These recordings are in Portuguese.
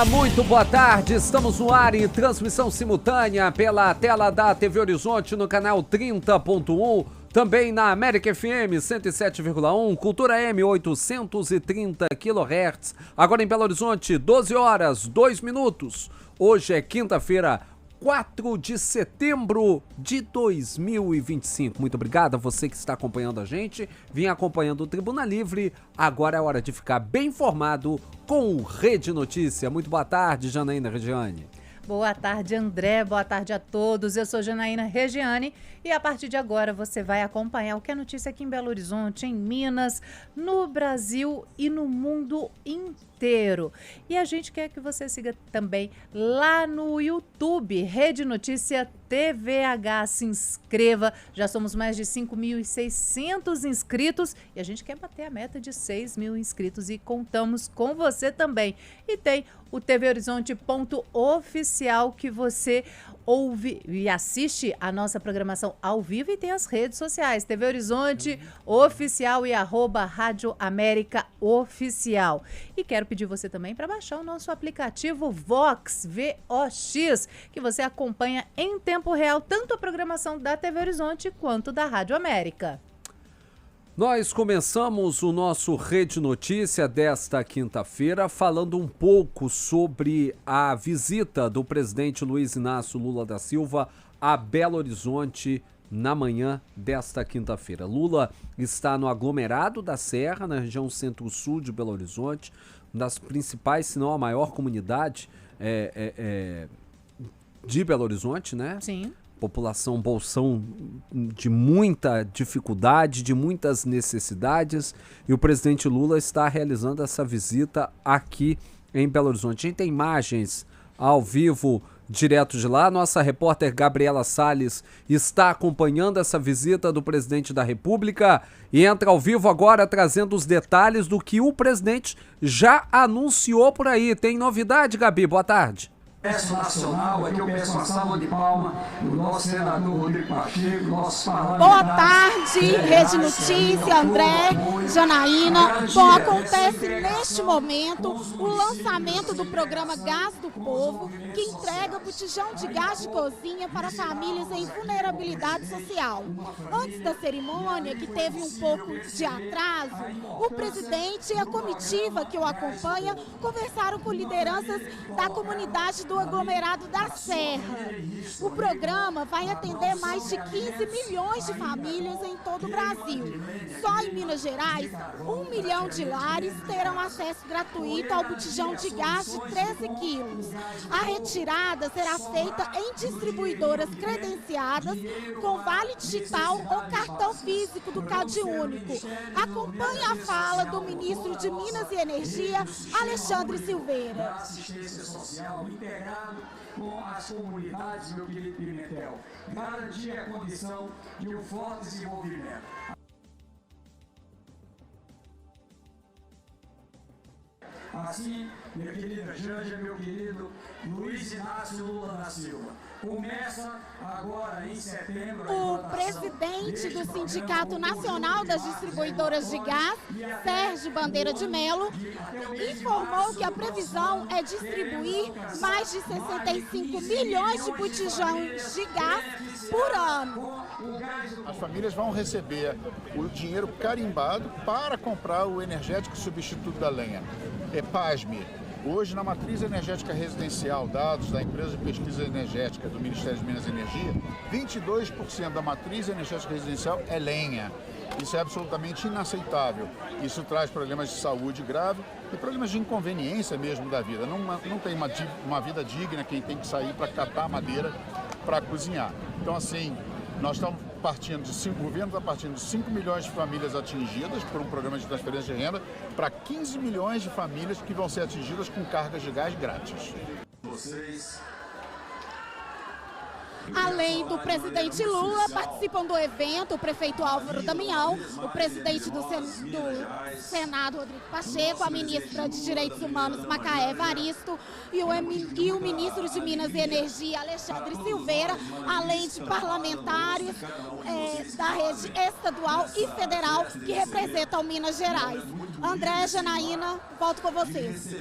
Olá, muito boa tarde. Estamos no ar em transmissão simultânea pela tela da TV Horizonte no canal 30.1, também na América FM 107,1, Cultura M 830 kHz. Agora em Belo Horizonte, 12 horas, 2 minutos. Hoje é quinta-feira, 4 de setembro de 2025. Muito obrigado a você que está acompanhando a gente. Vim acompanhando o Tribuna Livre. Agora é hora de ficar bem informado com o Rede Notícia. Muito boa tarde, Janaína Regiane. Boa tarde, André. Boa tarde a todos. Eu sou Janaína Regiane e a partir de agora você vai acompanhar o que é notícia aqui em Belo Horizonte, em Minas, no Brasil e no mundo inteiro. E a gente quer que você siga também lá no YouTube, Rede Notícia TVH. Se inscreva, já somos mais de 5.600 inscritos e a gente quer bater a meta de 6.000 inscritos e contamos com você também. E tem o TV Horizonte.oficial que você ouve e assiste a nossa programação ao vivo e tem as redes sociais, TV Horizonte Oficial e @Rádio América Oficial. E quero pedir você também para baixar o nosso aplicativo Vox, VOX, que você acompanha em tempo real tanto a programação da TV Horizonte quanto da Rádio América. Nós começamos o nosso Rede Notícia desta quinta-feira falando um pouco sobre a visita do presidente Luiz Inácio Lula da Silva a Belo Horizonte na manhã desta quinta-feira. Lula está no aglomerado da Serra, na região centro-sul de Belo Horizonte, uma das principais, se não a maior comunidade de Belo Horizonte, né? Sim. População bolsão de muita dificuldade, de muitas necessidades, e o presidente Lula está realizando essa visita aqui em Belo Horizonte. A gente tem imagens ao vivo direto de lá. Nossa repórter Gabriela Salles está acompanhando essa visita do presidente da República e entra ao vivo agora trazendo os detalhes do que o presidente já anunciou por aí. Tem novidade, Gabi? Boa tarde. Congresso Nacional, aqui eu peço uma salva de palmas do nosso senador Rodrigo Pacheco, nosso parlamentar. Boa tarde, Rede Notícia, André, Janaína. Bom, acontece neste momento o lançamento do programa Gás do Povo, que entrega botijão de gás de cozinha para famílias em vulnerabilidade social. Antes da cerimônia, que teve um pouco de atraso, o presidente e a comitiva que o acompanha conversaram com lideranças da comunidade do aglomerado da Serra. O programa vai atender mais de 15 milhões de famílias em todo o Brasil. Só em Minas Gerais, 1 milhão de lares terão acesso gratuito ao botijão de gás de 13 quilos. A retirada será feita em distribuidoras credenciadas com vale digital ou cartão físico do CadÚnico. Acompanhe a fala do ministro de Minas e Energia, Alexandre Silveira. Assistência social integrado com as comunidades, meu querido Pimentel. Garantir a condição de um forte desenvolvimento. Assim, minha querida Janja, meu querido Luiz Inácio Lula da Silva. Começa agora em setembro. O presidente do Sindicato Nacional das Distribuidoras de Gás, Sérgio Bandeira de Mello, informou que a previsão é distribuir mais de 65 milhões de botijões de gás por ano. As famílias vão receber o dinheiro carimbado para comprar o energético substituto da lenha. Pasme, hoje na matriz energética residencial, dados da empresa de pesquisa energética do Ministério de Minas e Energia, 22% da matriz energética residencial é lenha. Isso é absolutamente inaceitável. Isso traz problemas de saúde grave e problemas de inconveniência mesmo da vida. Não tem uma vida digna quem tem que sair para catar madeira para cozinhar. Então, assim, nós estamos partindo o governo está partindo de 5 milhões de famílias atingidas por um programa de transferência de renda para 15 milhões de famílias que vão ser atingidas com cargas de gás grátis. Vocês Além do presidente Lula, participam do evento o prefeito Álvaro Damião, o presidente do Senado, Rodrigo Pacheco, a ministra de Direitos Humanos, Macaé Evaristo, e o ministro de Minas e Energia, Alexandre Silveira, além de parlamentares da rede estadual e federal que representam Minas Gerais. André, Janaína, volto com vocês.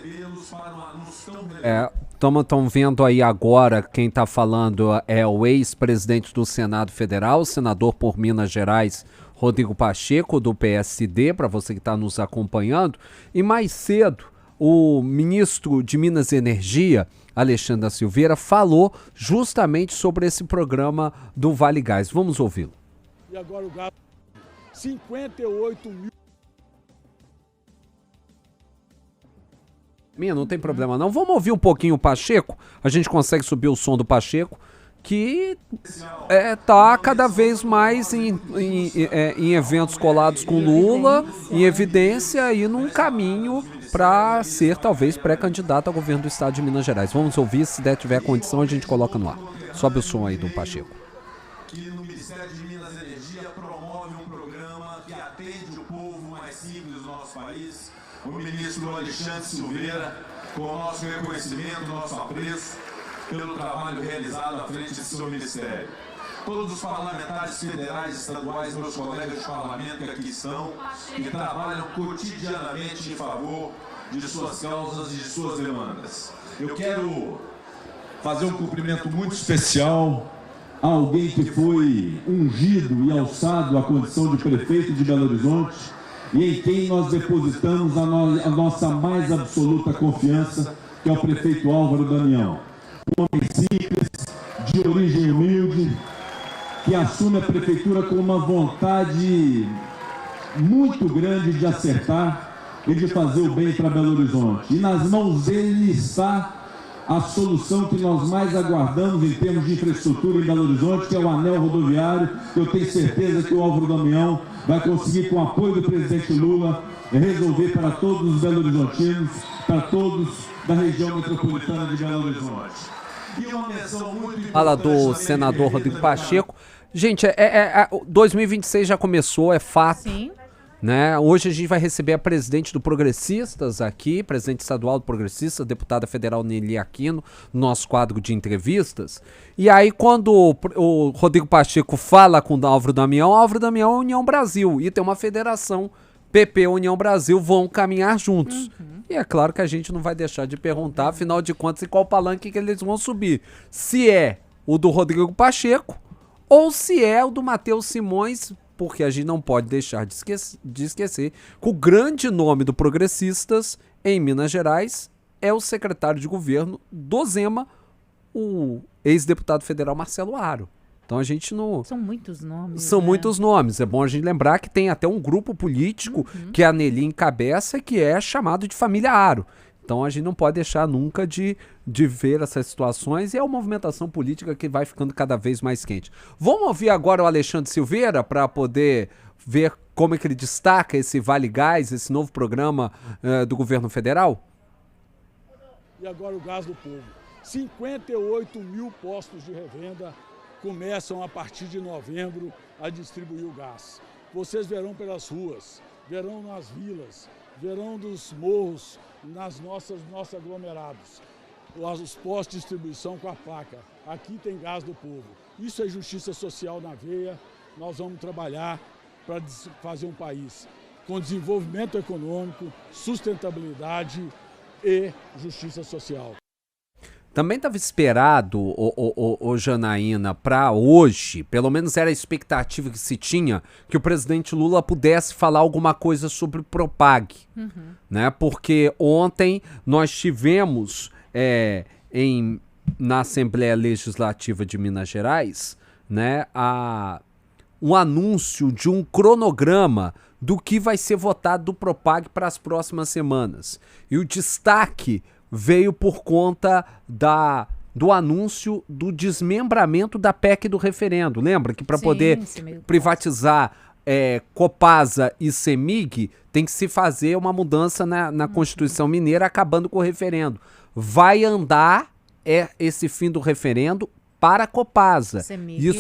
Estão vendo aí agora, quem está falando é o ex-presidente do Senado Federal, senador por Minas Gerais, Rodrigo Pacheco, do PSD, para você que está nos acompanhando. E mais cedo, o ministro de Minas e Energia, Alexandre Silveira, falou justamente sobre esse programa do Vale Gás. Vamos ouvi-lo. E agora o gás, 58 mil. Não tem problema não. Vamos ouvir um pouquinho o Pacheco. A gente consegue subir o som do Pacheco, que tá cada vez mais em eventos colados com Lula, em evidência e num caminho para ser talvez pré-candidato ao governo do estado de Minas Gerais. Vamos ouvir, se tiver condição a gente coloca no ar. Sobe o som aí do Pacheco. Que no Ministério de Minas e Energia promove um programa que atende o povo mais simples do nosso país. O ministro Alexandre Silveira, com o nosso reconhecimento, nosso apreço pelo trabalho realizado à frente do seu ministério. Todos os parlamentares federais e estaduais, meus colegas de parlamento que aqui estão, que trabalham cotidianamente em favor de suas causas e de suas demandas. Eu quero fazer um cumprimento muito especial a alguém que foi ungido e alçado à condição de prefeito de Belo Horizonte, e em quem nós depositamos a nossa mais absoluta confiança, que é o prefeito Álvaro Damião. Um homem simples, de origem humilde, que assume a prefeitura com uma vontade muito grande de acertar e de fazer o bem para Belo Horizonte. E nas mãos dele está a solução que nós mais aguardamos em termos de infraestrutura em Belo Horizonte, que é o anel rodoviário, que eu tenho certeza que o Álvaro Damião vai conseguir, com o apoio do presidente Lula, resolver para todos os belo-horizontinos, para todos da região metropolitana de Belo Horizonte. E uma menção muito importante... Fala do senador Rodrigo Pacheco. Gente, 2026 já começou, é fato. Sim. Né? Hoje a gente vai receber a presidente do Progressistas aqui, presidente estadual do Progressistas, deputada federal Nelly Aquino, no nosso quadro de entrevistas. E aí quando o Rodrigo Pacheco fala com o Álvaro Damião é União Brasil, e tem uma federação, PP União Brasil, vão caminhar juntos. E é claro que a gente não vai deixar de perguntar, afinal de contas, em qual palanque que eles vão subir. Se é o do Rodrigo Pacheco ou se é o do Matheus Simões, porque a gente não pode deixar de esquecer que o grande nome do Progressistas em Minas Gerais é o secretário de governo do Zema, o ex-deputado federal Marcelo Aro. Então a gente não... São muitos nomes. São muitos nomes. É bom a gente lembrar que tem até um grupo político que a Nelly encabeça, que é chamado de Família Aro. Então a gente não pode deixar nunca de ver essas situações, e é uma movimentação política que vai ficando cada vez mais quente. Vamos ouvir agora o Alexandre Silveira para poder ver como é que ele destaca esse Vale Gás, esse novo programa do governo federal? E agora o gás do povo. 58 mil postos de revenda começam a partir de novembro a distribuir o gás. Vocês verão pelas ruas, verão nas vilas, verão dos morros, nas nossos aglomerados, os postos de distribuição com a placa. Aqui tem gás do povo. Isso é justiça social na veia. Nós vamos trabalhar para fazer um país com desenvolvimento econômico, sustentabilidade e justiça social. Também estava esperado, o Janaína, para hoje, pelo menos era a expectativa que se tinha, que o presidente Lula pudesse falar alguma coisa sobre o Propag, né? Porque ontem nós tivemos na Assembleia Legislativa de Minas Gerais, né, um anúncio de um cronograma do que vai ser votado do Propag para as próximas semanas. E o destaque veio por conta do anúncio do desmembramento da PEC do referendo. Lembra que para poder privatizar Copasa e CEMIG tem que se fazer uma mudança na Constituição Mineira, acabando com o referendo. Vai andar esse fim do referendo para a Copasa. CEMIG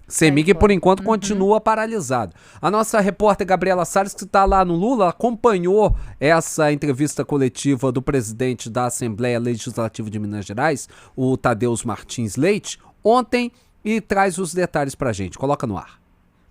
CEMIG, por enquanto, continua paralisado. A nossa repórter Gabriela Salles, que está lá no Lula, acompanhou essa entrevista coletiva do presidente da Assembleia Legislativa de Minas Gerais, o Tadeu Martins Leite, ontem, e traz os detalhes para a gente. Coloca no ar.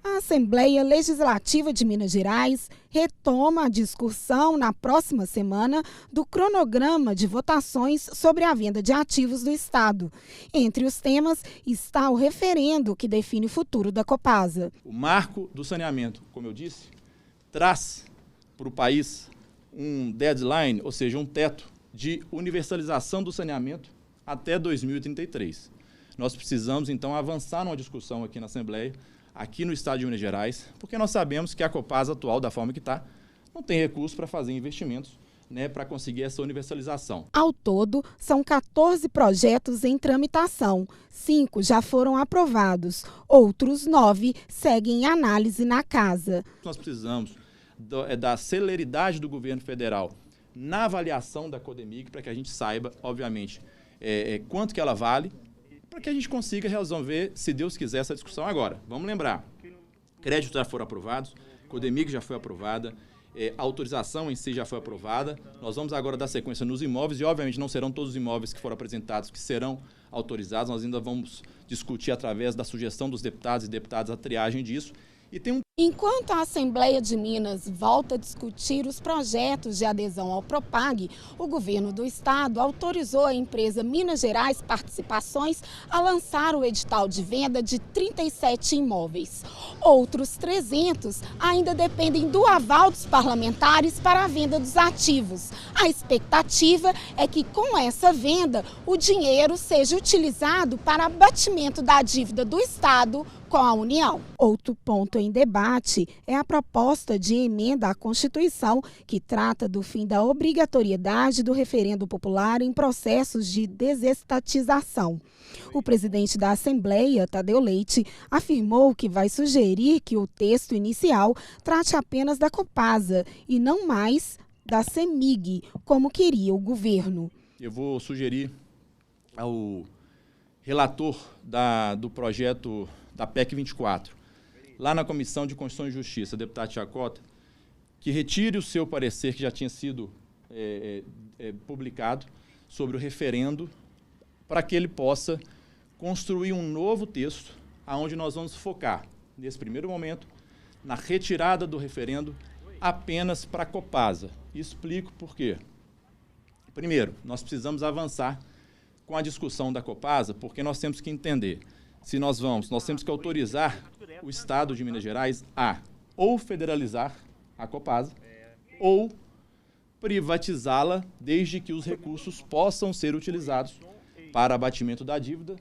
A Assembleia Legislativa de Minas Gerais retoma a discussão na próxima semana do cronograma de votações sobre a venda de ativos do Estado. Entre os temas está o referendo que define o futuro da Copasa. O marco do saneamento, como eu disse, traz para o país um deadline, ou seja, um teto de universalização do saneamento até 2033. Nós precisamos, então, avançar numa discussão aqui na Assembleia, aqui no Estado de Minas Gerais, porque nós sabemos que a Copasa atual, da forma que está, não tem recursos para fazer investimentos, né, para conseguir essa universalização. Ao todo, são 14 projetos em tramitação. 5 já foram aprovados. Outros 9 seguem em análise na Casa. Nós precisamos da celeridade do governo federal na avaliação da Codemig, para que a gente saiba, obviamente, quanto que ela vale, para que a gente consiga resolver, se Deus quiser, essa discussão agora. Vamos lembrar, créditos já foram aprovados, Codemig já foi aprovada, a autorização em si já foi aprovada. Nós vamos agora dar sequência nos imóveis e, obviamente, não serão todos os imóveis que foram apresentados que serão autorizados. Nós ainda vamos discutir, através da sugestão dos deputados e deputadas, a triagem disso. E tem Enquanto a Assembleia de Minas volta a discutir os projetos de adesão ao Propag, o governo do estado autorizou a empresa Minas Gerais Participações a lançar o edital de venda de 37 imóveis. Outros 300 ainda dependem do aval dos parlamentares para a venda dos ativos. A expectativa é que, com essa venda, o dinheiro seja utilizado para abatimento da dívida do estado com a União. Outro ponto em debate é a proposta de emenda à Constituição, que trata do fim da obrigatoriedade do referendo popular em processos de desestatização. O presidente da Assembleia, Tadeu Leite, afirmou que vai sugerir que o texto inicial trate apenas da Copasa e não mais da CEMIG, como queria o governo. Eu vou sugerir ao relator do projeto da PEC 24, lá na Comissão de Constituição e Justiça, deputado Chacota, que retire o seu parecer que já tinha sido publicado sobre o referendo, para que ele possa construir um novo texto, onde nós vamos focar, nesse primeiro momento, na retirada do referendo apenas para a Copasa. Explico por quê. Primeiro, nós precisamos avançar com a discussão da Copasa, porque nós temos que entender, se nós temos que autorizar o Estado de Minas Gerais a ou federalizar a Copasa ou privatizá-la, desde que os recursos possam ser utilizados para abatimento da dívida.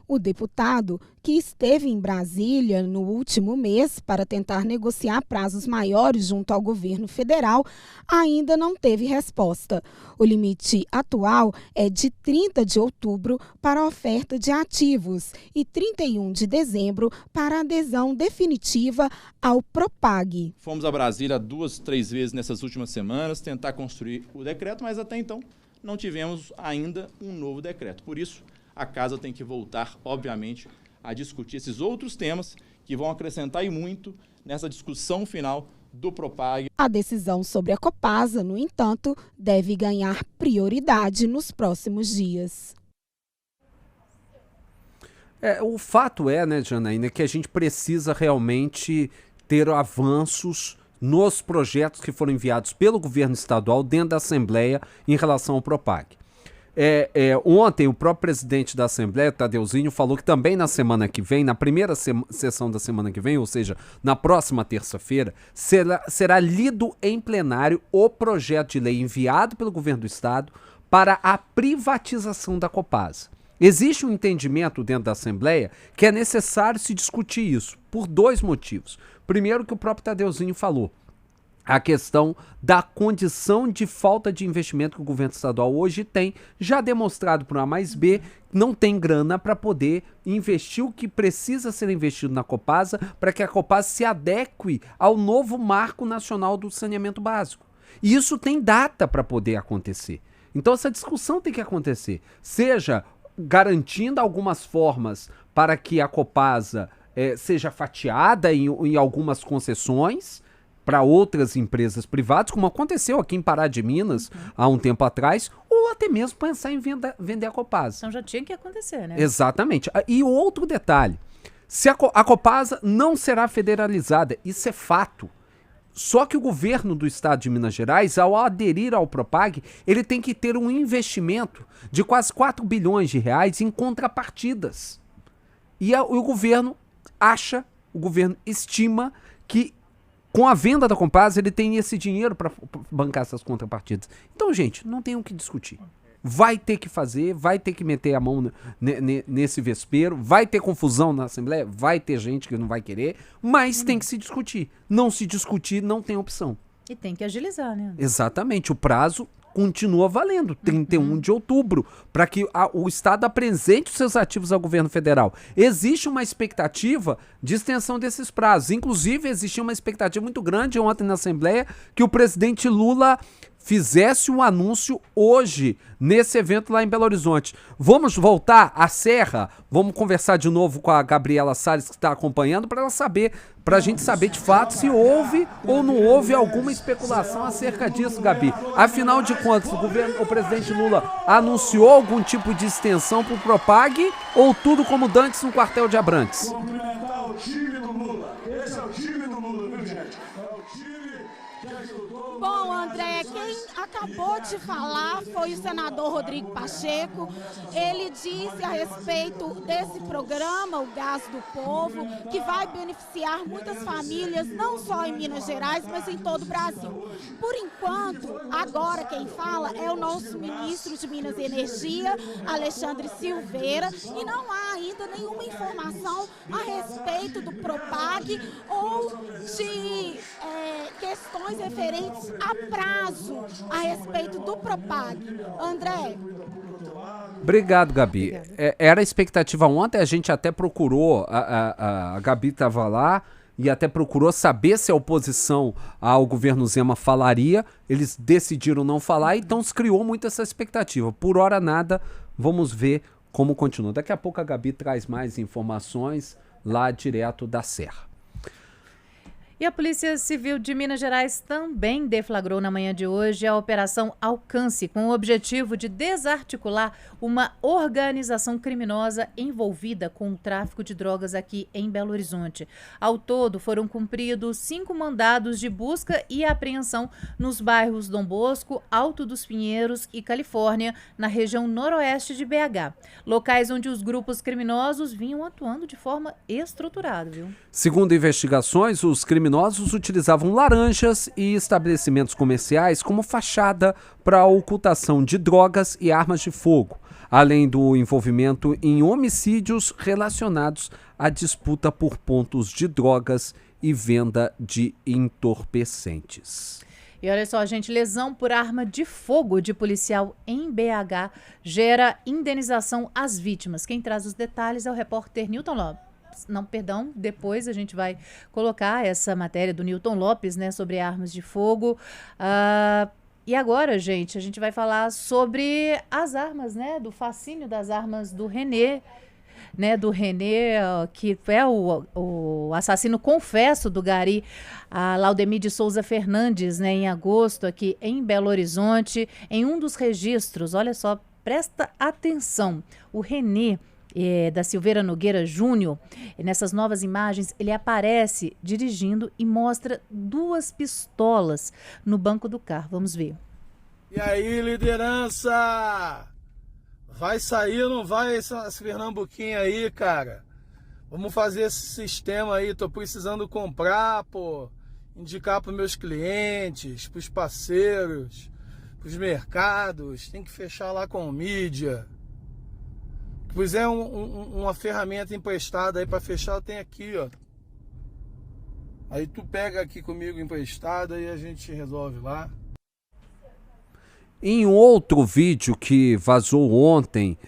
O deputado, que esteve em Brasília no último mês para tentar negociar prazos maiores junto ao governo federal, ainda não teve resposta. O limite atual é de 30 de outubro para a oferta de ativos e 31 de dezembro para a adesão definitiva ao Propag. Fomos a Brasília 2, 3 vezes nessas últimas semanas tentar construir o decreto, mas até então não tivemos ainda um novo decreto. Por isso, a Casa tem que voltar, obviamente, a discutir esses outros temas que vão acrescentar e muito nessa discussão final do Propag. A decisão sobre a Copasa, no entanto, deve ganhar prioridade nos próximos dias. O fato é, né, Janaína, que a gente precisa realmente ter avanços nos projetos que foram enviados pelo governo estadual dentro da Assembleia em relação ao Propag. Ontem, o próprio presidente da Assembleia, Tadeuzinho, falou que também na semana que vem, na primeira sessão da semana que vem, ou seja, na próxima terça-feira, será lido em plenário o projeto de lei enviado pelo governo do estado para a privatização da Copasa. Existe um entendimento dentro da Assembleia que é necessário se discutir isso, por 2 motivos. Primeiro, que o próprio Tadeuzinho falou, a questão da condição de falta de investimento que o governo estadual hoje tem, já demonstrado por A mais B, não tem grana para poder investir o que precisa ser investido na Copasa, para que a Copasa se adeque ao novo marco nacional do saneamento básico. E isso tem data para poder acontecer. Então essa discussão tem que acontecer, seja garantindo algumas formas para que a Copasa seja fatiada em algumas concessões para outras empresas privadas, como aconteceu aqui em Pará de Minas há um tempo atrás, ou até mesmo pensar em vender a Copasa. Então já tinha que acontecer, né? Exatamente. E outro detalhe, se a Copasa não será federalizada, isso é fato. Só que o governo do estado de Minas Gerais, ao aderir ao Propag, ele tem que ter um investimento de quase 4 bilhões de reais em contrapartidas. E o governo estima que com a venda da Copasa ele tem esse dinheiro para bancar essas contrapartidas. Então, gente, não tem o que discutir. Vai ter que fazer, vai ter que meter a mão nesse vespeiro, vai ter confusão na Assembleia, vai ter gente que não vai querer, mas tem que se discutir. Não se discutir, não tem opção. E tem que agilizar, né? Exatamente, o prazo continua valendo, 31 de outubro, para que o Estado apresente os seus ativos ao governo federal. Existe uma expectativa de extensão desses prazos. Inclusive, existia uma expectativa muito grande ontem na Assembleia que o presidente Lula fizesse um anúncio hoje nesse evento lá em Belo Horizonte. Vamos voltar à Serra, vamos conversar de novo com a Gabriela Salles, que está acompanhando, para a gente saber de fato se houve ou não houve alguma especulação acerca disso, Gabi. Afinal de contas, o presidente Lula anunciou algum tipo de extensão para o Propag ou tudo como dantes no quartel de Abrantes? Cumprimentar o time do Lula. Esse é o time do Lula, viu, gente? É o time que ajudou. Bom, André, quem acabou de falar foi o senador Rodrigo Pacheco. Ele disse a respeito desse programa, o Gás do Povo, que vai beneficiar muitas famílias, não só em Minas Gerais, mas em todo o Brasil. Por enquanto, agora quem fala é o nosso ministro de Minas e Energia, Alexandre Silveira, e não há ainda nenhuma informação a respeito do Propag ou de questões referentes a prazo a respeito do Propag. André? Obrigado, Gabi. Era a expectativa ontem, a gente até procurou, a Gabi estava lá e até procurou saber se a oposição ao governo Zema falaria. Eles decidiram não falar, então se criou muito essa expectativa. Por hora nada, vamos ver como continua. Daqui a pouco a Gabi traz mais informações lá direto da Serra. E a Polícia Civil de Minas Gerais também deflagrou na manhã de hoje a Operação Alcance, com o objetivo de desarticular uma organização criminosa envolvida com o tráfico de drogas aqui em Belo Horizonte. Ao todo, foram cumpridos 5 mandados de busca e apreensão nos bairros Dom Bosco, Alto dos Pinheiros e Califórnia, na região noroeste de BH. Locais onde os grupos criminosos vinham atuando de forma estruturada, viu? Segundo investigações, os criminosos utilizavam laranjas e estabelecimentos comerciais como fachada para a ocultação de drogas e armas de fogo, além do envolvimento em homicídios relacionados à disputa por pontos de drogas e venda de entorpecentes. E olha só, gente, lesão por arma de fogo de policial em BH gera indenização às vítimas. Quem traz os detalhes é o repórter Newton Lopes. Não, perdão, depois a gente vai colocar essa matéria do Newton Lopes, né, sobre armas de fogo. E agora, gente, a gente vai falar sobre as armas, né, do fascínio das armas do René, né, do René, que é o assassino confesso do Gari Laudemir de Souza Fernandes, né, em agosto, aqui em Belo Horizonte. Em um dos registros, olha só, presta atenção, o René da Silveira Nogueira Júnior, nessas novas imagens, ele aparece dirigindo e mostra 2 pistolas no banco do carro. Vamos ver. E aí, liderança? Vai sair ou não vai esse Pernambuquinho aí, cara? Vamos fazer esse sistema aí, tô precisando comprar, pô. Indicar pros meus clientes, pros parceiros, pros mercados. Tem que fechar lá com mídia. Pois é, uma ferramenta emprestada aí para fechar, tem aqui, ó. Aí tu pega aqui comigo emprestada e a gente resolve lá. Em outro vídeo que vazou ontem,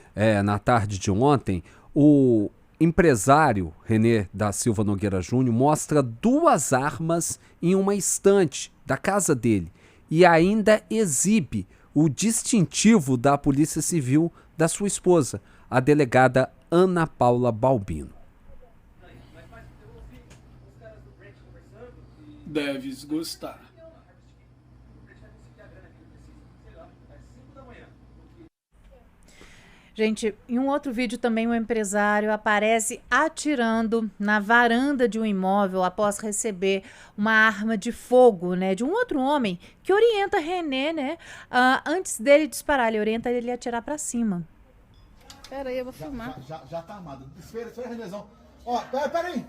na tarde de ontem, o empresário René da Silva Nogueira Júnior mostra 2 armas em uma estante da casa dele e ainda exibe o distintivo da Polícia Civil da sua esposa. a delegada Ana Paula Balbino. Deves gostar. Gente, em um outro vídeo também um empresário aparece atirando na varanda de um imóvel após receber uma arma de fogo, né, de um outro homem que orienta René, né, antes dele disparar, ele orienta ele a atirar pra cima. Pera aí, eu vou filmar. Já tá armado. Espera, Renézão. Ó, pera aí.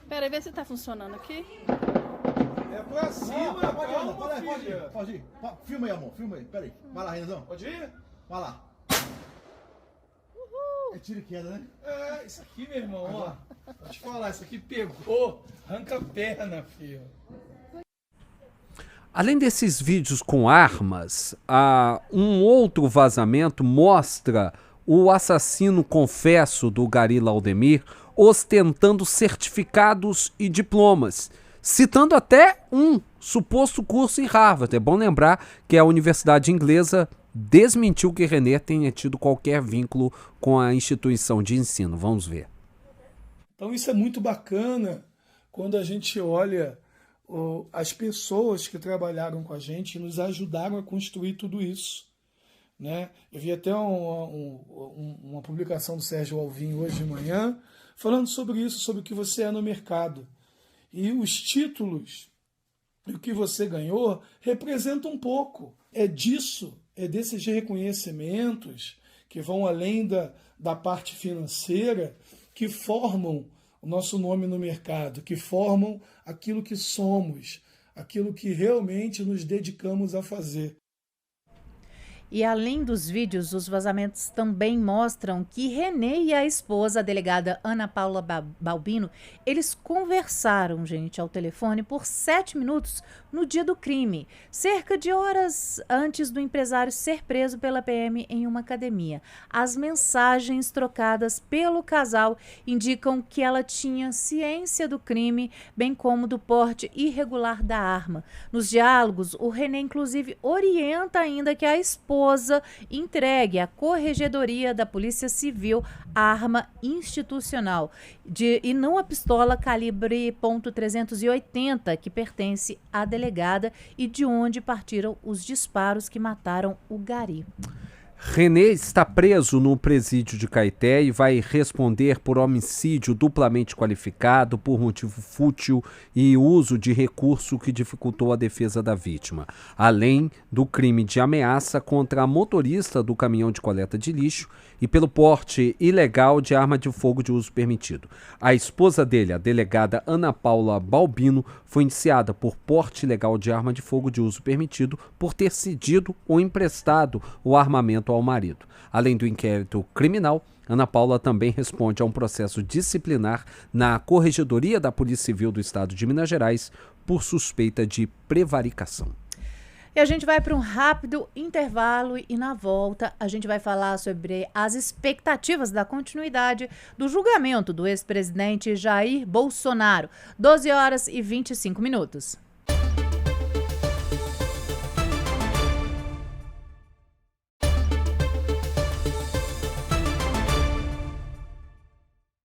Pera aí, vê se tá funcionando aqui. É pra cima, pode ir. Filma aí, amor, filma aí. Pera aí. Vai lá, Renézão. Pode ir? Vai lá. É tiro e queda, né? É, isso aqui, meu irmão, ó. Vou te falar, isso aqui pegou, arranca a perna, filho. Além desses vídeos com armas, um outro vazamento mostra o assassino confesso do Gari Laudemir ostentando certificados e diplomas, citando até um suposto curso em Harvard. É bom lembrar que a universidade inglesa desmentiu que René tenha tido qualquer vínculo com a instituição de ensino. Vamos ver. Então isso é muito bacana quando a gente olha as pessoas que trabalharam com a gente e nos ajudaram a construir tudo isso, né? Eu vi até uma publicação do Sérgio Alvim hoje de manhã falando sobre isso, sobre o que você é no mercado. E os títulos e o que você ganhou representam um pouco. É desses reconhecimentos que vão além da parte financeira, que formam o nosso nome no mercado, que formam aquilo que somos, aquilo que realmente nos dedicamos a fazer. E além dos vídeos, os vazamentos também mostram que René e a esposa, a delegada Ana Paula Balbino, eles conversaram, gente, ao telefone por 7 minutos no dia do crime, cerca de horas antes do empresário ser preso pela PM em uma academia. As mensagens trocadas pelo casal indicam que ela tinha ciência do crime, bem como do porte irregular da arma. Nos diálogos, o René, inclusive, orienta ainda que a esposa entregue à Corregedoria da Polícia Civil a arma institucional e não a pistola calibre .380 que pertence à delegada e de onde partiram os disparos que mataram o Gari. René está preso no presídio de Caeté e vai responder por homicídio duplamente qualificado por motivo fútil e uso de recurso que dificultou a defesa da vítima, além do crime de ameaça contra a motorista do caminhão de coleta de lixo e pelo porte ilegal de arma de fogo de uso permitido. A esposa dele, a delegada Ana Paula Balbino, foi indiciada por porte ilegal de arma de fogo de uso permitido por ter cedido ou emprestado o armamento ao marido. Além do inquérito criminal, Ana Paula também responde a um processo disciplinar na Corregedoria da Polícia Civil do Estado de Minas Gerais por suspeita de prevaricação. E a gente vai para um rápido intervalo e na volta a gente vai falar sobre as expectativas da continuidade do julgamento do ex-presidente Jair Bolsonaro. 12 horas e 25 minutos.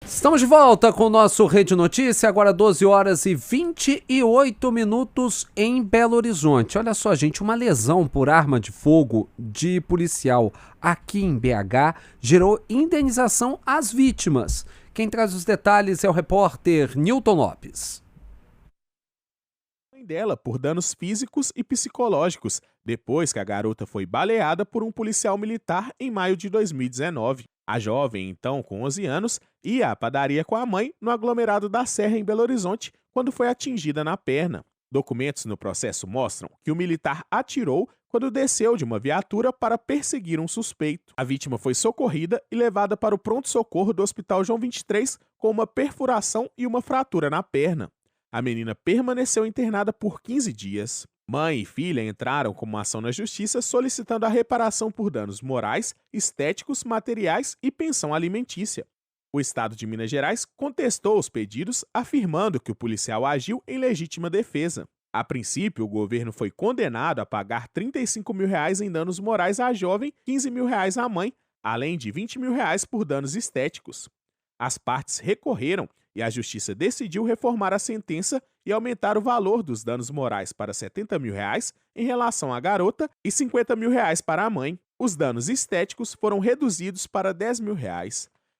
Estamos de volta com o nosso Rede Notícia, agora 12 horas e 28 minutos em Belo Horizonte. Olha só, gente, uma lesão por arma de fogo de policial aqui em BH gerou indenização às vítimas. Quem traz os detalhes é o repórter Nilton Lopes. Dela por danos físicos e psicológicos, depois que a garota foi baleada por um policial militar em maio de 2019. A jovem, então com 11 anos, ia à padaria com a mãe no aglomerado da Serra em Belo Horizonte quando foi atingida na perna. Documentos no processo mostram que o militar atirou quando desceu de uma viatura para perseguir um suspeito. A vítima foi socorrida e levada para o pronto-socorro do Hospital João 23 com uma perfuração e uma fratura na perna. A menina permaneceu internada por 15 dias. Mãe e filha entraram com uma ação na justiça solicitando a reparação por danos morais, estéticos, materiais e pensão alimentícia. O Estado de Minas Gerais contestou os pedidos, afirmando que o policial agiu em legítima defesa. A princípio, o governo foi condenado a pagar R$ 35 mil em danos morais à jovem, R$ 15 mil à mãe, além de R$20 mil por danos estéticos. As partes recorreram e a justiça decidiu reformar a sentença e aumentar o valor dos danos morais para R$70 mil em relação à garota e R$50 mil para a mãe. Os danos estéticos foram reduzidos para R$10 mil.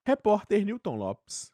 Repórter Newton Lopes.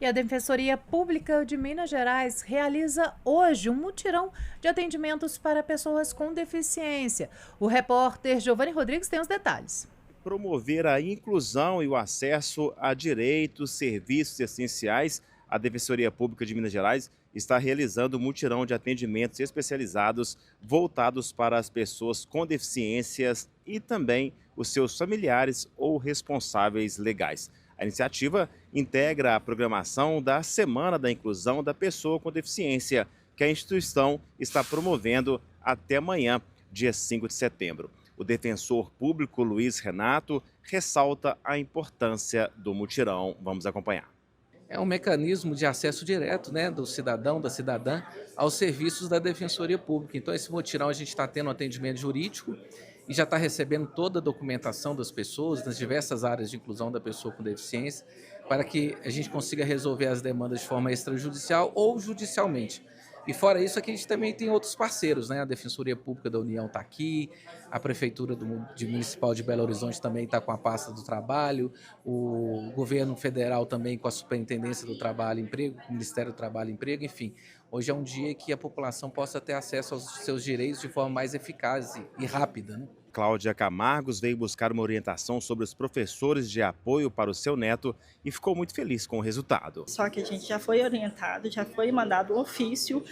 E a Defensoria Pública de Minas Gerais realiza hoje um mutirão de atendimentos para pessoas com deficiência. O repórter Giovanni Rodrigues tem os detalhes. Promover a inclusão e o acesso a direitos, serviços essenciais, a Defensoria Pública de Minas Gerais está realizando um mutirão de atendimentos especializados voltados para as pessoas com deficiências e também os seus familiares ou responsáveis legais. A iniciativa integra a programação da Semana da Inclusão da Pessoa com Deficiência, que a instituição está promovendo até amanhã, dia 5 de setembro. O defensor público Luiz Renato ressalta a importância do mutirão. Vamos acompanhar. É um mecanismo de acesso direto, do cidadão, da cidadã, aos serviços da Defensoria Pública. Então, esse mutirão a gente está tendo um atendimento jurídico e já está recebendo toda a documentação das pessoas, nas diversas áreas de inclusão da pessoa com deficiência, para que a gente consiga resolver as demandas de forma extrajudicial ou judicialmente. E fora isso, aqui a gente também tem outros parceiros, A Defensoria Pública da União está aqui, a Prefeitura Municipal de Belo Horizonte também está com a pasta do trabalho, o governo federal também com a Superintendência do Trabalho e Emprego, o Ministério do Trabalho e Emprego, enfim. Hoje é um dia que a população possa ter acesso aos seus direitos de forma mais eficaz e rápida, Cláudia Camargos veio buscar uma orientação sobre os professores de apoio para o seu neto e ficou muito feliz com o resultado. Só que a gente já foi orientado, já foi mandado um ofício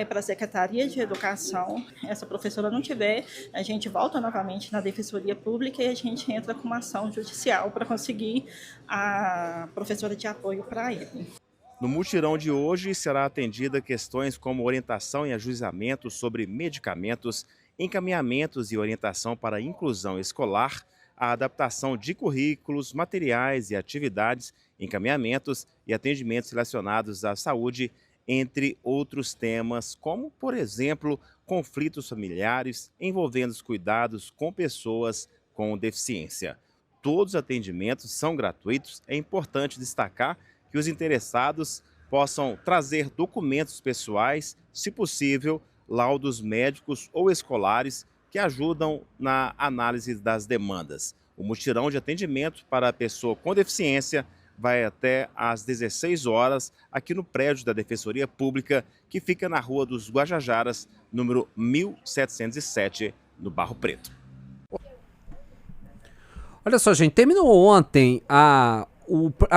para a Secretaria de Educação. Essa professora não tiver, a gente volta novamente na Defensoria Pública e a gente entra com uma ação judicial para conseguir a professora de apoio para ele. No mutirão de hoje será atendida questões como orientação e ajuizamento sobre medicamentos, encaminhamentos e orientação para a inclusão escolar, a adaptação de currículos, materiais e atividades, encaminhamentos e atendimentos relacionados à saúde, entre outros temas, como, por exemplo, conflitos familiares envolvendo os cuidados com pessoas com deficiência. Todos os atendimentos são gratuitos. É importante destacar que os interessados possam trazer documentos pessoais, se possível, laudos médicos ou escolares que ajudam na análise das demandas. O mutirão de atendimento para a pessoa com deficiência vai até às 16 horas aqui no prédio da Defensoria Pública, que fica na Rua dos Guajajaras, número 1707, no Barro Preto. Olha só, gente, terminou ontem a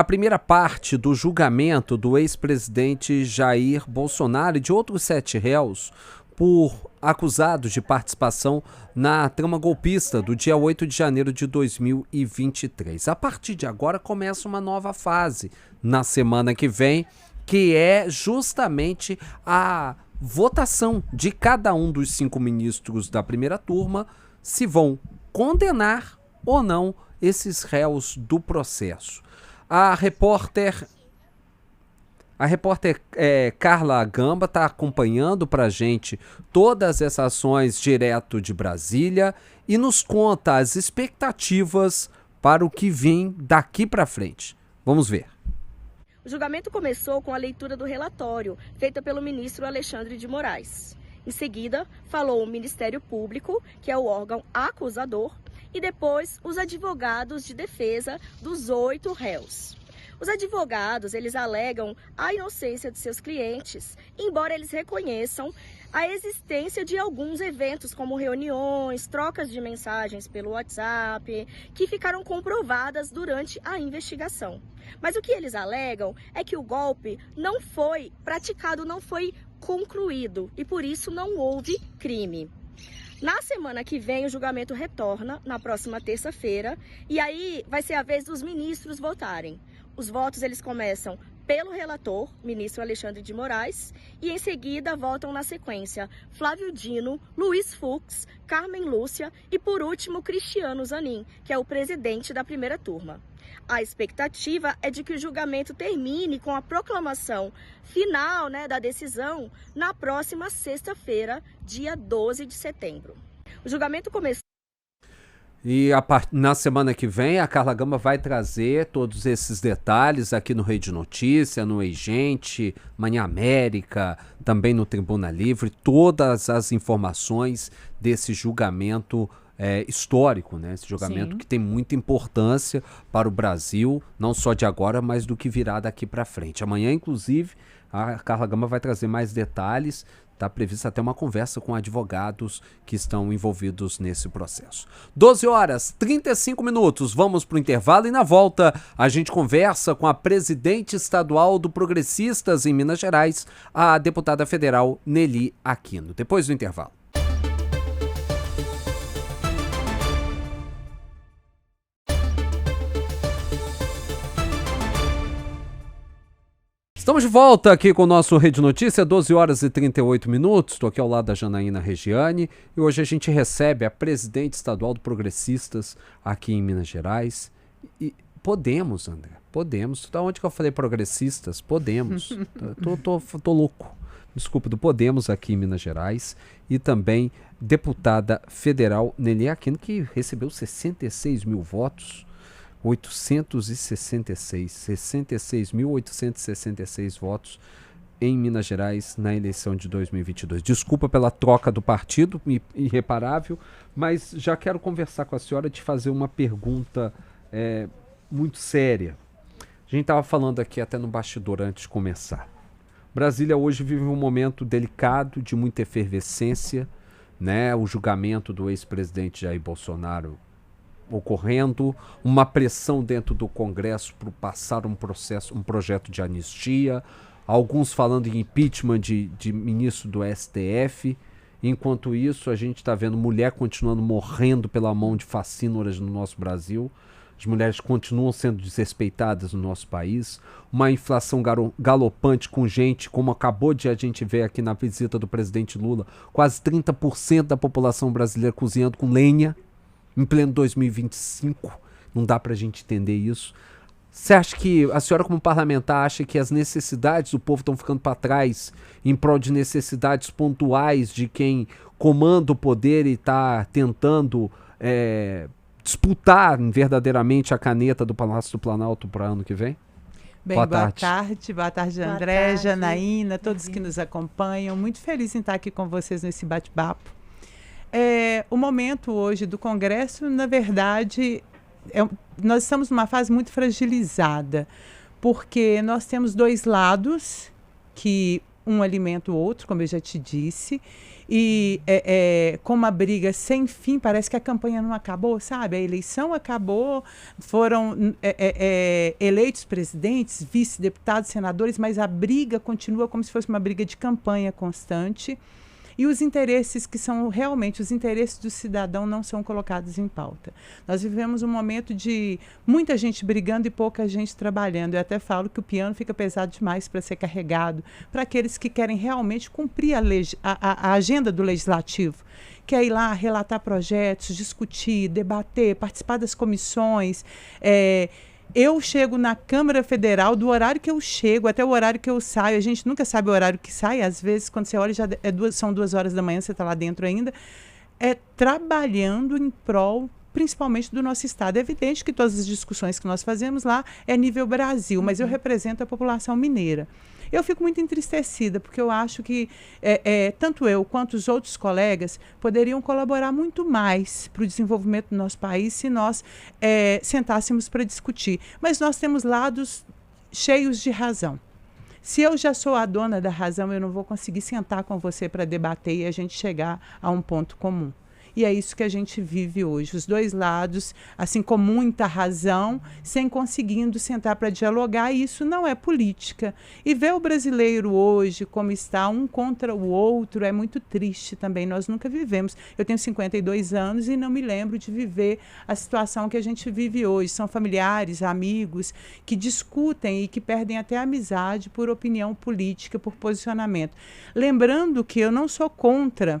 primeira parte do julgamento do ex-presidente Jair Bolsonaro e de outros 7 réus acusados de participação na trama golpista do dia 8 de janeiro de 2023. A partir de agora começa uma nova fase na semana que vem, que é justamente a votação de cada um dos 5 ministros da primeira turma se vão condenar ou não esses réus do processo. A repórter Carla Gamba está acompanhando para a gente todas essas ações direto de Brasília e nos conta as expectativas para o que vem daqui para frente. Vamos ver. O julgamento começou com a leitura do relatório feita pelo ministro Alexandre de Moraes. Em seguida, falou o Ministério Público, que é o órgão acusador, e depois os advogados de defesa dos 8 réus. Os advogados, eles alegam a inocência de seus clientes, embora eles reconheçam a existência de alguns eventos, como reuniões, trocas de mensagens pelo WhatsApp, que ficaram comprovadas durante a investigação. Mas o que eles alegam é que o golpe não foi praticado, não foi concluído, e por isso não houve crime. Na semana que vem, o julgamento retorna, na próxima terça-feira, e aí vai ser a vez dos ministros votarem. Os votos eles começam pelo relator, ministro Alexandre de Moraes, e em seguida votam na sequência Flávio Dino, Luiz Fux, Carmen Lúcia e, por último, Cristiano Zanin, que é o presidente da primeira turma. A expectativa é de que o julgamento termine com a proclamação final da decisão na próxima sexta-feira, dia 12 de setembro. O julgamento começou. E na semana que vem, a Carla Gamba vai trazer todos esses detalhes aqui no Rede Notícia, no Ei Gente, Manhã América, também no Tribuna Livre, todas as informações desse julgamento histórico, né? Esse julgamento que tem muita importância para o Brasil, não só de agora, mas do que virá daqui para frente. Amanhã, inclusive, a Carla Gamba vai trazer mais detalhes. Está prevista até uma conversa com advogados que estão envolvidos nesse processo. 12h35, vamos para o intervalo e na volta a gente conversa com a presidente estadual do Progressistas em Minas Gerais, a deputada federal Nelly Aquino. Depois do intervalo. Estamos de volta aqui com o nosso Rede Notícia, 12h38. Estou aqui ao lado da Janaína Regiane e hoje a gente recebe a presidente estadual do Progressistas aqui em Minas Gerais. E podemos, André, podemos. Da onde que eu falei Progressistas? Podemos. Tô louco. Desculpa, do Podemos aqui em Minas Gerais. E também deputada federal Nelly Aquino, que recebeu 66 mil votos. 66.866 votos em Minas Gerais na eleição de 2022. Desculpa pela troca do partido, irreparável, mas já quero conversar com a senhora e te fazer uma pergunta muito séria. A gente estava falando aqui até no bastidor antes de começar. Brasília hoje vive um momento delicado, de muita efervescência, né? O julgamento do ex-presidente Jair Bolsonaro ocorrendo, uma pressão dentro do Congresso para passar um projeto de anistia, alguns falando em impeachment de ministro do STF. Enquanto isso, a gente está vendo mulher continuando morrendo pela mão de facínoras no nosso Brasil. As mulheres continuam sendo desrespeitadas no nosso país. Uma inflação galopante com gente, como acabou de a gente ver aqui na visita do presidente Lula, quase 30% da população brasileira cozinhando com lenha. Em pleno 2025, não dá para a gente entender isso. Você acha que, a senhora como parlamentar, acha que as necessidades do povo estão ficando para trás em prol de necessidades pontuais de quem comanda o poder e está tentando disputar verdadeiramente a caneta do Palácio do Planalto para ano que vem? Bem, boa tarde André, Janaína, todos que nos acompanham. Muito feliz em estar aqui com vocês nesse bate-papo. O momento hoje do Congresso, na verdade, nós estamos numa fase muito fragilizada, porque nós temos dois lados, que um alimenta o outro, como eu já te disse, e com uma briga sem fim. Parece que a campanha não acabou, sabe? A eleição acabou, foram eleitos presidentes, vice-deputados, senadores, mas a briga continua como se fosse uma briga de campanha constante. E os interesses que são realmente os interesses do cidadão não são colocados em pauta. Nós vivemos um momento de muita gente brigando e pouca gente trabalhando. Eu até falo que o piano fica pesado demais para ser carregado para aqueles que querem realmente cumprir a agenda do legislativo, que é ir lá relatar projetos, discutir, debater, participar das comissões. Eu chego na Câmara Federal, do horário que eu chego até o horário que eu saio. A gente nunca sabe o horário que sai. Às vezes, quando você olha, são 2 horas da manhã, você está lá dentro ainda. Trabalhando em prol, principalmente, do nosso Estado. É evidente que todas as discussões que nós fazemos lá é nível Brasil, mas eu represento a população mineira. Eu fico muito entristecida, porque eu acho que tanto eu quanto os outros colegas poderiam colaborar muito mais para o desenvolvimento do nosso país se nós sentássemos para discutir. Mas nós temos lados cheios de razão. Se eu já sou a dona da razão, eu não vou conseguir sentar com você para debater e a gente chegar a um ponto comum. E é isso que a gente vive hoje. Os dois lados, assim, com muita razão, sem conseguindo sentar para dialogar. E isso não é política. E ver o brasileiro hoje, como está, um contra o outro, é muito triste também. Nós nunca vivemos. Eu tenho 52 anos e não me lembro de viver a situação que a gente vive hoje. São familiares, amigos, que discutem e que perdem até a amizade por opinião política, por posicionamento. Lembrando que eu não sou contra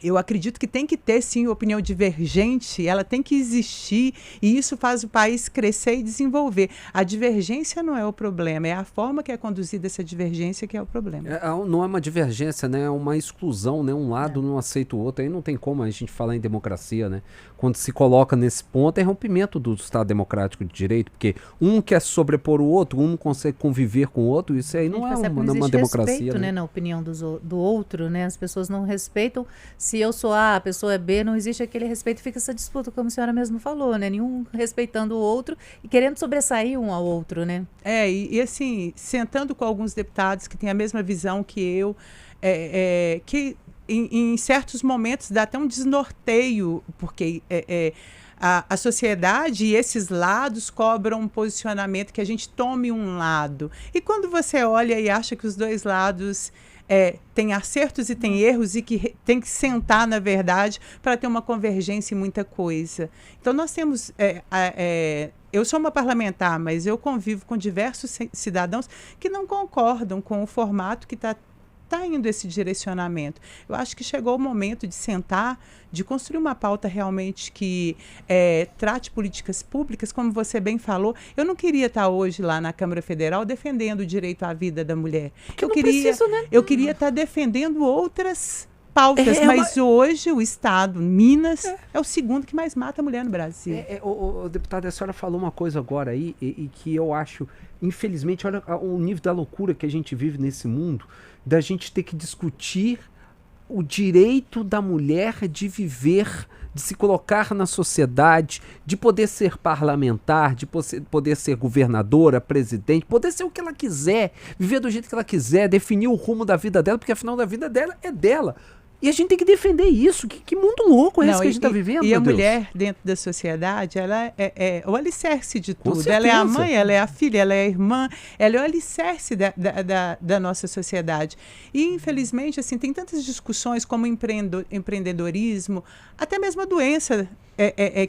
Eu acredito que tem que ter, sim, opinião divergente, ela tem que existir, e isso faz o país crescer e desenvolver. A divergência não é o problema, é a forma que é conduzida essa divergência que é o problema. Não é uma divergência, né? É uma exclusão, né? Um lado não aceita o outro, aí não tem como a gente falar em democracia, né? Quando se coloca nesse ponto, é rompimento do Estado Democrático de Direito, porque um quer sobrepor o outro, um não consegue conviver com o outro, isso aí não é uma democracia. Respeito, né? Na opinião do outro, né? As pessoas não respeitam. Se eu sou A, a pessoa é B, não existe aquele respeito, fica essa disputa, como a senhora mesmo falou, né? Nenhum respeitando o outro e querendo sobressair um ao outro, né? E assim, sentando com alguns deputados que têm a mesma visão que eu, que em certos momentos dá até um desnorteio, porque a sociedade e esses lados cobram um posicionamento que a gente tome um lado. E quando você olha e acha que os dois lados tem acertos e tem erros e que tem que sentar, na verdade, para ter uma convergência em muita coisa. Então, nós temos... eu sou uma parlamentar, mas eu convivo com diversos cidadãos que não concordam com o formato que está indo esse direcionamento. Eu acho que chegou o momento de sentar, de construir uma pauta realmente que trate políticas públicas, como você bem falou. Eu não queria estar hoje lá na Câmara Federal defendendo o direito à vida da mulher. Eu queria estar defendendo outras pautas, mas hoje o Estado, Minas, é o segundo que mais mata a mulher no Brasil. Deputada, a senhora falou uma coisa agora aí e que eu acho, infelizmente, olha o nível da loucura que a gente vive nesse mundo, da gente ter que discutir o direito da mulher de viver, de se colocar na sociedade, de poder ser parlamentar, de poder ser governadora, presidente, poder ser o que ela quiser, viver do jeito que ela quiser, definir o rumo da vida dela, porque afinal da vida dela é dela. E a gente tem que defender isso. Que mundo louco é esse que a gente está vivendo, E a mulher, dentro da sociedade, ela é o alicerce de tudo. Ela é a mãe, ela é a filha, ela é a irmã, ela é o alicerce da nossa sociedade. E, infelizmente, assim, tem tantas discussões como empreendedorismo, até mesmo a doença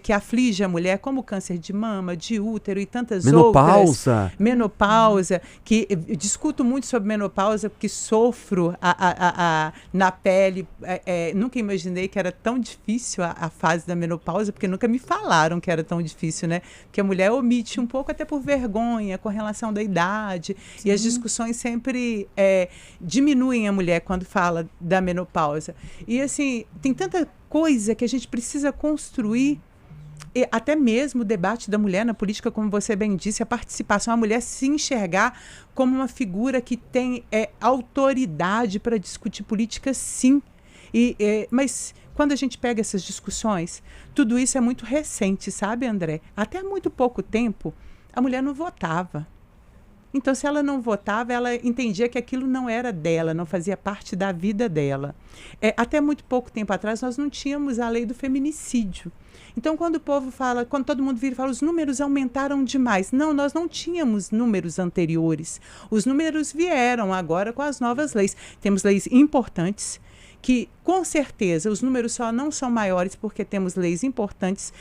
que aflige a mulher, como câncer de mama, de útero e tantas outras. Menopausa. Que eu discuto muito sobre menopausa, porque sofro na pele. Nunca imaginei que era tão difícil a fase da menopausa, porque nunca me falaram que era tão difícil, né? Porque a mulher omite um pouco até por vergonha, com relação da idade. Sim. E as discussões sempre diminuem a mulher quando fala da menopausa. E, assim, tem tanta coisa que a gente precisa construir, e até mesmo o debate da mulher na política, como você bem disse, a participação, a mulher se enxergar como uma figura que tem autoridade para discutir política, sim. Mas quando a gente pega essas discussões, tudo isso é muito recente, sabe, André? Até há muito pouco tempo, a mulher não votava. Então, se ela não votava, ela entendia que aquilo não era dela, não fazia parte da vida dela. Até muito pouco tempo atrás, nós não tínhamos a lei do feminicídio. Então, quando o povo fala, quando todo mundo vira e fala, os números aumentaram demais. Não, nós não tínhamos números anteriores. Os números vieram agora com as novas leis. Temos leis importantes, que, com certeza, os números só não são maiores porque temos leis importantes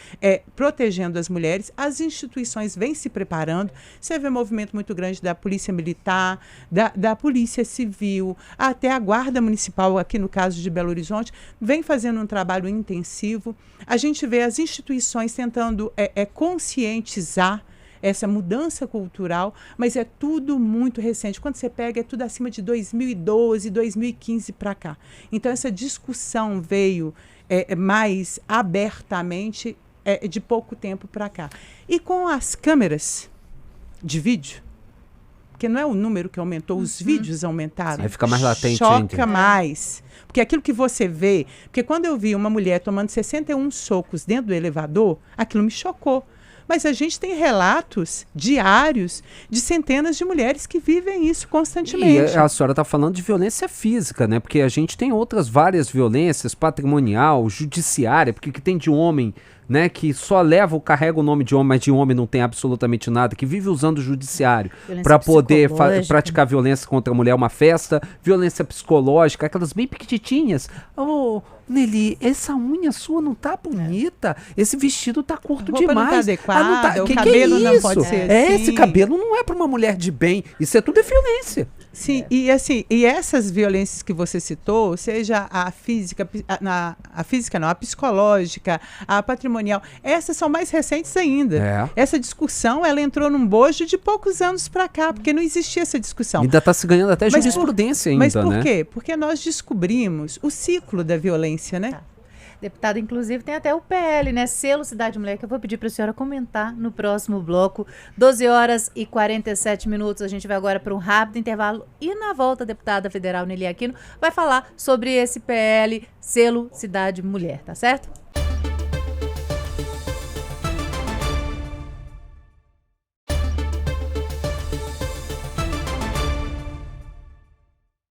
protegendo as mulheres. As instituições vêm se preparando. Você vê um movimento muito grande da Polícia Militar, da Polícia Civil, até a Guarda Municipal, aqui no caso de Belo Horizonte, vem fazendo um trabalho intensivo. A gente vê as instituições tentando conscientizar essa mudança cultural, mas é tudo muito recente. Quando você pega, é tudo acima de 2012, 2015 para cá. Então, essa discussão veio mais abertamente de pouco tempo para cá. E com as câmeras de vídeo, porque não é o número que aumentou, os vídeos aumentaram. Aí fica mais latente. Choca mais. Porque aquilo que você vê... Porque quando eu vi uma mulher tomando 61 socos dentro do elevador, aquilo me chocou. Mas a gente tem relatos diários de centenas de mulheres que vivem isso constantemente. E a senhora está falando de violência física, né? Porque a gente tem várias violências, patrimonial, judiciária, porque o que tem de homem né, que só carrega o nome de homem, mas de homem não tem absolutamente nada, que vive usando o judiciário para poder praticar violência contra a mulher, uma festa, violência psicológica, aquelas bem pequititinhas. Ô, Nelly, essa unha sua não tá bonita, esse vestido tá curto demais. Não tá adequado, o cabelo não pode ser assim. Esse cabelo não é para uma mulher de bem, isso é tudo violência. Sim, e assim, e essas violências que você citou, seja a física, a psicológica, a patrimonial, essas são mais recentes ainda. Essa discussão, ela entrou num bojo de poucos anos para cá, porque não existia essa discussão. Ainda está se ganhando até jurisprudência ainda, né? Mas por quê? Porque nós descobrimos o ciclo da violência, né? Deputada, inclusive, tem até o PL, né? Selo Cidade Mulher, que eu vou pedir para a senhora comentar no próximo bloco. 12h47. A gente vai agora para um rápido intervalo. E na volta, a deputada federal Nelly Aquino vai falar sobre esse PL, Selo Cidade Mulher, tá certo?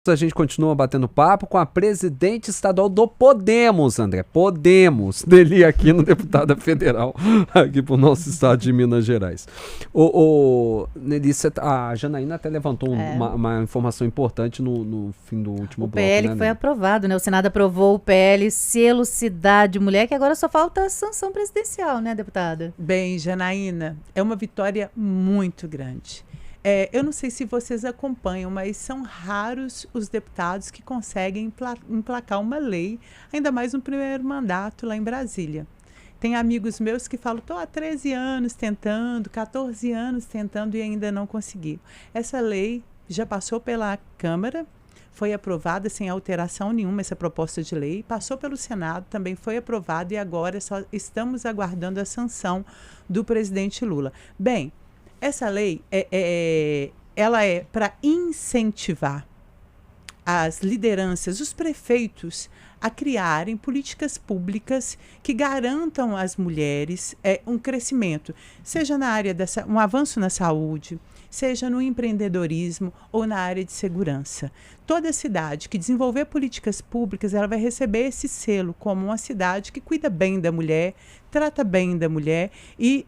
A gente continua batendo papo com a presidente estadual do Podemos, André. Podemos, Nelly Aquino, deputada federal, aqui pro nosso estado de Minas Gerais. Nelly, a Janaína até levantou uma informação importante no fim do último bloco. O PL foi aprovado, né? O Senado aprovou o PL Selo Cidade Mulher, que agora só falta a sanção presidencial, né, deputada? Bem, Janaína, é uma vitória muito grande. Eu não sei se vocês acompanham, mas são raros os deputados que conseguem emplacar uma lei, ainda mais no primeiro mandato lá em Brasília. Tem amigos meus que falam, estou há 13 anos tentando, 14 anos tentando e ainda não consegui. Essa lei já passou pela Câmara, foi aprovada sem alteração nenhuma, essa proposta de lei, passou pelo Senado, também foi aprovada e agora só estamos aguardando a sanção do presidente Lula. Bem, essa lei ela é para incentivar as lideranças, os prefeitos, a criarem políticas públicas que garantam às mulheres um crescimento, seja na área um avanço na saúde, seja no empreendedorismo ou na área de segurança. Toda cidade que desenvolver políticas públicas, ela vai receber esse selo como uma cidade que cuida bem da mulher, trata bem da mulher e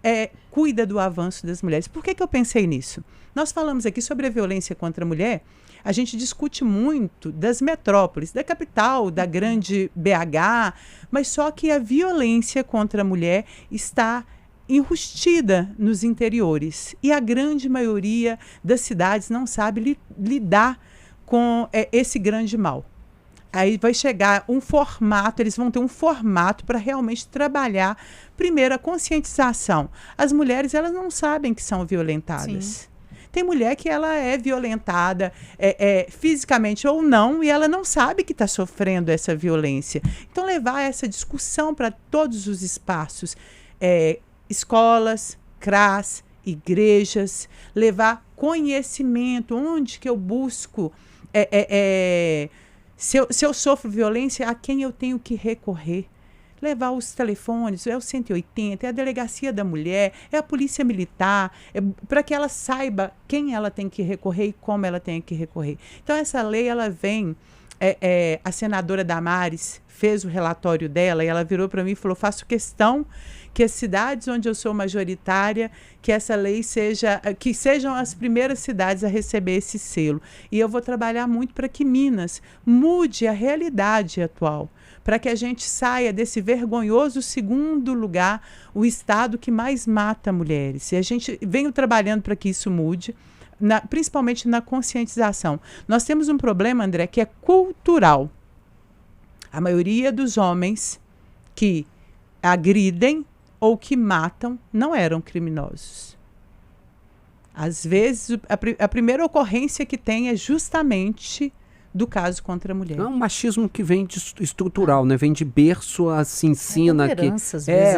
cuida do avanço das mulheres. Por que eu pensei nisso? Nós falamos aqui sobre a violência contra a mulher, a gente discute muito das metrópoles, da capital, da grande BH, mas só que a violência contra a mulher está enrustida nos interiores. E a grande maioria das cidades não sabe lidar com esse grande mal. Aí vai chegar um formato, eles vão ter um formato para realmente trabalhar, primeiro, a conscientização. As mulheres, elas não sabem que são violentadas. Sim. Tem mulher que ela é violentada fisicamente ou não, e ela não sabe que está sofrendo essa violência. Então, levar essa discussão para todos os espaços, escolas, CRAS, igrejas, levar conhecimento, onde que eu busco, se eu sofro violência, a quem eu tenho que recorrer. Levar os telefones, o 180, é a delegacia da mulher, é a polícia militar, para que ela saiba quem ela tem que recorrer e como ela tem que recorrer. Então, essa lei, ela vem, a senadora Damares fez o relatório dela e ela virou para mim e falou, faço questão que as cidades onde eu sou majoritária, que essa lei que sejam as primeiras cidades a receber esse selo. E eu vou trabalhar muito para que Minas mude a realidade atual, para que a gente saia desse vergonhoso segundo lugar, o estado que mais mata mulheres. E a gente vem trabalhando para que isso mude, principalmente na conscientização. Nós temos um problema, André, que é cultural. A maioria dos homens que agridem ou que matam não eram criminosos. Às vezes, a primeira ocorrência que tem é justamente do caso contra a mulher. É um machismo que vem estrutural, né? Vem de berço, se ensina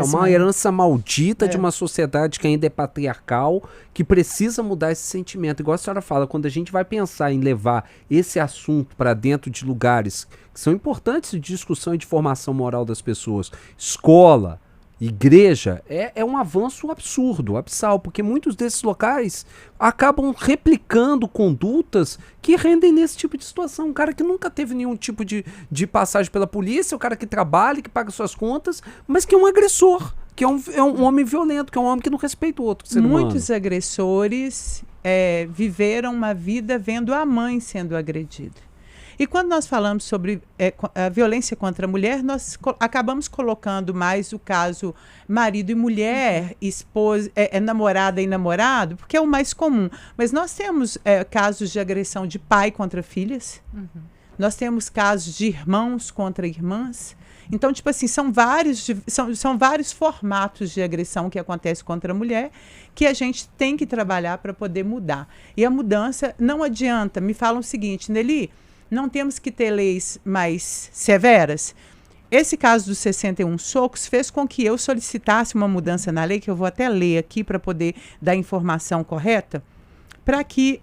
uma herança maldita de uma sociedade que ainda é patriarcal, que precisa mudar esse sentimento. Igual a senhora fala, quando a gente vai pensar em levar esse assunto para dentro de lugares que são importantes de discussão e de formação moral das pessoas, escola, igreja, é um avanço absurdo, abissal, porque muitos desses locais acabam replicando condutas que rendem nesse tipo de situação. Um cara que nunca teve nenhum tipo de passagem pela polícia, o cara que trabalha, que paga suas contas, mas que é um agressor. que é um homem violento, que é um homem que não respeita o outro ser humano. Muitos agressores viveram uma vida vendo a mãe sendo agredida. E quando nós falamos sobre a violência contra a mulher, nós acabamos colocando mais o caso marido e mulher, esposa, namorada e namorado, porque é o mais comum. Mas nós temos casos de agressão de pai contra filhas, nós temos casos de irmãos contra irmãs. Então, tipo assim, são vários formatos de agressão que acontece contra a mulher que a gente tem que trabalhar para poder mudar. E a mudança não adianta. Me falam o seguinte, Nelly, não temos que ter leis mais severas? Esse caso dos 61 socos fez com que eu solicitasse uma mudança na lei, que eu vou até ler aqui para poder dar a informação correta, para que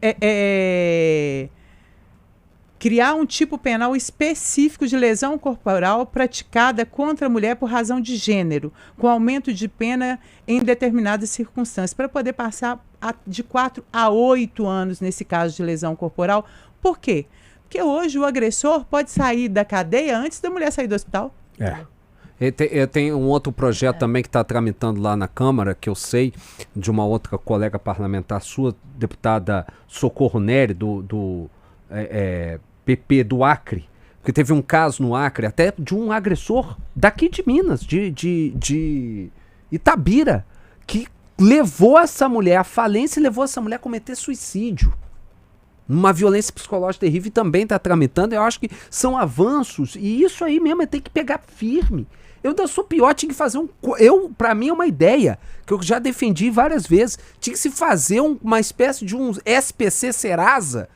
criar um tipo penal específico de lesão corporal praticada contra a mulher por razão de gênero, com aumento de pena em determinadas circunstâncias, para poder passar de 4 a 8 anos nesse caso de lesão corporal. Por quê? Porque hoje o agressor pode sair da cadeia antes da mulher sair do hospital. Tem um outro projeto também que está tramitando lá na Câmara, que eu sei, de uma outra colega parlamentar sua, deputada Socorro Nery, do PP do Acre, porque teve um caso no Acre, até de um agressor daqui de Minas, de Itabira, que levou essa mulher à falência e levou essa mulher a cometer suicídio. Uma violência psicológica terrível, e também está tramitando. Eu acho que são avanços, e isso aí mesmo tem que pegar firme. Eu ainda sou pior, tinha que fazer pra mim é uma ideia, que eu já defendi várias vezes, tinha que se fazer uma espécie de um SPC Serasa,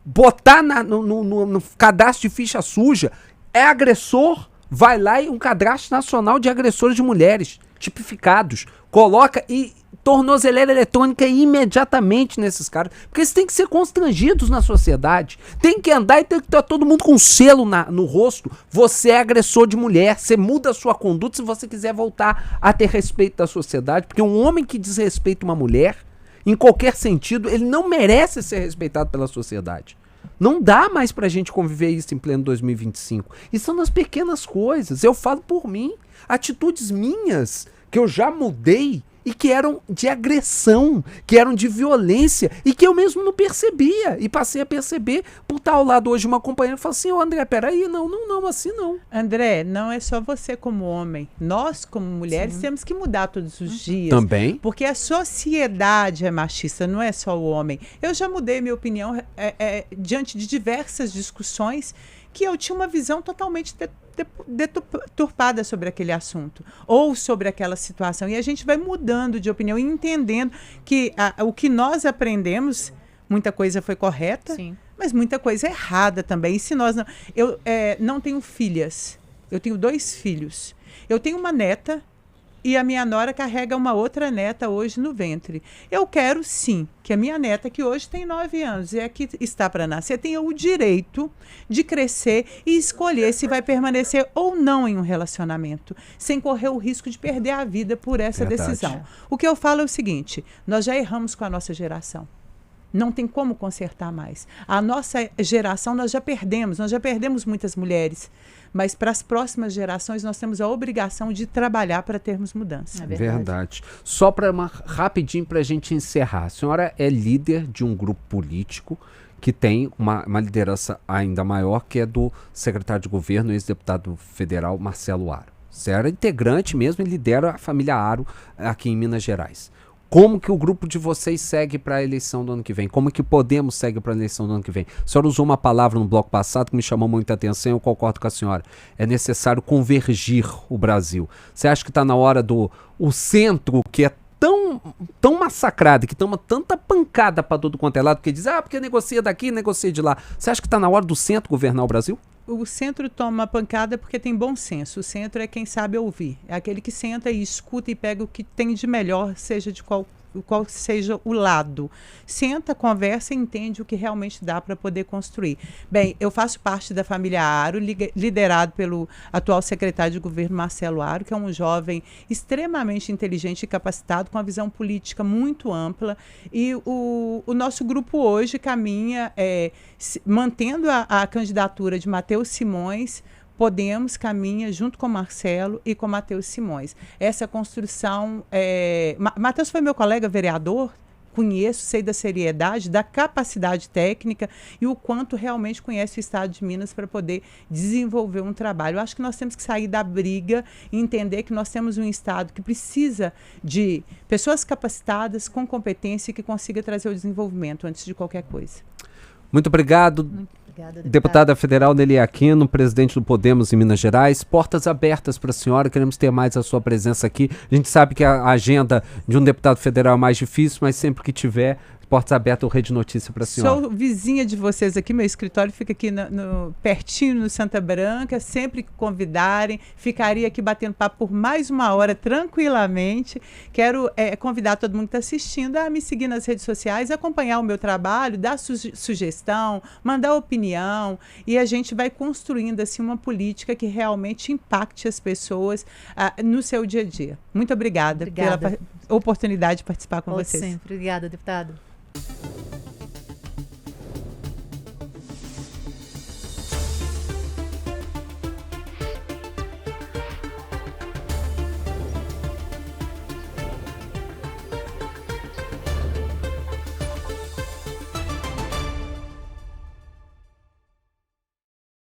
botar no cadastro de ficha suja, agressor, vai lá e um cadastro nacional de agressores de mulheres, tipificados, coloca e tornozeleira eletrônica imediatamente nesses caras, porque eles têm que ser constrangidos na sociedade, tem que andar e tem que estar todo mundo com um selo no rosto, você é agressor de mulher, você muda a sua conduta se você quiser voltar a ter respeito da sociedade, porque um homem que desrespeita uma mulher, em qualquer sentido, ele não merece ser respeitado pela sociedade. Não dá mais pra gente conviver isso em pleno 2025. E são nas pequenas coisas. Eu falo por mim. Atitudes minhas que eu já mudei e que eram de agressão, que eram de violência e que eu mesmo não percebia. E passei a perceber por estar ao lado hoje de uma companheira e falar assim, André, peraí, não, assim não. André, não é só você como homem. Nós, como mulheres, temos que mudar todos os dias. Também. Porque a sociedade é machista, não é só o homem. Eu já mudei minha opinião diante de diversas discussões que eu tinha uma visão totalmente deturpada sobre aquele assunto ou sobre aquela situação, e a gente vai mudando de opinião e entendendo que o que nós aprendemos, muita coisa foi correta, mas muita coisa errada também. E se nós não, eu não tenho filhas, eu tenho 2 filhos, eu tenho uma neta e a minha nora carrega uma outra neta hoje no ventre. Eu quero sim que a minha neta, que hoje tem 9 anos e que está para nascer, tenha o direito de crescer e escolher se vai permanecer ou não em um relacionamento, sem correr o risco de perder a vida por essa decisão. O que eu falo é o seguinte, nós já erramos com a nossa geração. Não tem como consertar mais. A nossa geração nós já perdemos muitas mulheres. Mas para as próximas gerações nós temos a obrigação de trabalhar para termos mudança. É verdade. Só para rapidinho para a gente encerrar. A senhora é líder de um grupo político que tem uma liderança ainda maior, que é do secretário de governo, ex-deputado federal Marcelo Aro. Você era integrante mesmo e lidera a família Aro aqui em Minas Gerais. Como que o grupo de vocês segue para a eleição do ano que vem? Como que Podemos segue para a eleição do ano que vem? A senhora usou uma palavra no bloco passado que me chamou muita atenção, eu concordo com a senhora. É necessário convergir o Brasil. Você acha que está na hora o centro, que é tão massacrado, que toma tanta pancada para todo quanto é lado, porque diz, porque negocia daqui, negocia de lá. Você acha que está na hora do centro governar o Brasil? O centro toma pancada porque tem bom senso. O centro é quem sabe ouvir. É aquele que senta e escuta e pega o que tem de melhor, seja de qual seja o lado. Senta, conversa e entende o que realmente dá para poder construir. Bem, eu faço parte da família Aro, liderado pelo atual secretário de governo Marcelo Aro, que é um jovem extremamente inteligente e capacitado, com uma visão política muito ampla. E o nosso grupo hoje caminha mantendo a candidatura de Matheus Simões Podemos caminha junto com o Marcelo e com o Matheus Simões. Essa construção... Matheus foi meu colega vereador, conheço, sei da seriedade, da capacidade técnica e o quanto realmente conhece o Estado de Minas para poder desenvolver um trabalho. Eu acho que nós temos que sair da briga e entender que nós temos um Estado que precisa de pessoas capacitadas, com competência e que consiga trazer o desenvolvimento antes de qualquer coisa. Muito obrigado. Obrigada, Deputada Federal Nelly Aquino, presidente do Podemos em Minas Gerais. Portas abertas para a senhora, queremos ter mais a sua presença aqui. A gente sabe que a agenda de um deputado federal é mais difícil, mas sempre que tiver, portas abertas, o Rede Notícia para a senhora. Sou vizinha de vocês aqui, meu escritório fica aqui pertinho no Santa Branca, sempre que convidarem, ficaria aqui batendo papo por mais uma hora tranquilamente. Quero convidar todo mundo que está assistindo a me seguir nas redes sociais, acompanhar o meu trabalho, dar sugestão, mandar opinião e a gente vai construindo assim uma política que realmente impacte as pessoas no seu dia a dia. Muito obrigada pela oportunidade de participar com vocês. Sempre. Obrigada, deputado.